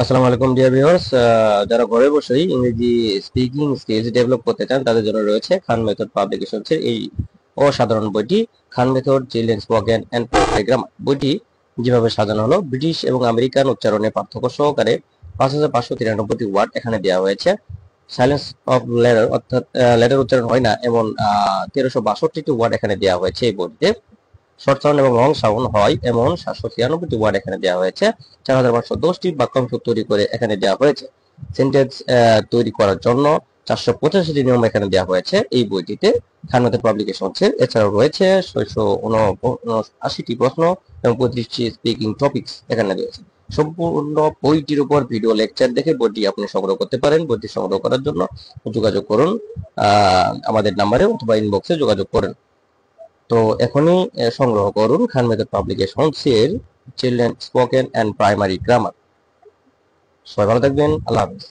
আসসালামু আলাইকুম dear viewers, যারা ঘরে বসেই ইংরেজি স্পিকিং স্কিলস ডেভেলপ করতে চান তাদের জন্য রয়েছে খান মেথড পাবলিকেশনস এর এই অসাধারণ বইটি। Khan method children spoken and poetry grammar বইটি যেভাবে সাজানো হলো ব্রিটিশ এবং আমেরিকান উচ্চারণে পার্থক্য সহকারে 5593টি ওয়ার্ড এখানে দেওয়া হয়েছে। সাইলেন্স অফ লেটার অর্থাৎ লেটার উচ্চারণ হয় না এমন 1362টি ওয়ার্ড এখানে দেওয়া হয়েছে এই বইটিতে। শর্ট সাউন্ড এবং লং সাউন্ড হয় এমন 796টি ওয়ার্ড এখানে দেওয়া হয়েছে। 4510টি বাক্যাংশ তৈরি করে এখানে দেওয়া হয়েছে। সেন্টেন্স তৈরি করার জন্য 485টি নিয়ম এখানে দেওয়া হয়েছে এই বইটিতে খান মেথড পাবলিকেশনস এর। এছাড়াও রয়েছে 679টি প্রশ্ন এবং 35টি স্পিকিং টপিকস এখানে রয়েছে। সম্পূর্ণ বইটির উপর ভিডিও লেকচার দেখে বইটি আপনি সংগ্রহ করতে পারেন। বইটি সংগ্রহ করার জন্য যোগাযোগ করুন আমাদের নাম্বারে অথবা ইনবক্সে যোগাযোগ করুন। তো এখনই সংগ্রহ করুন খান মেথড পাবলিকেশনস এর children spoken and primary grammar. সবাই ভালো থাকবেন। আল্লাহ হাফেজ।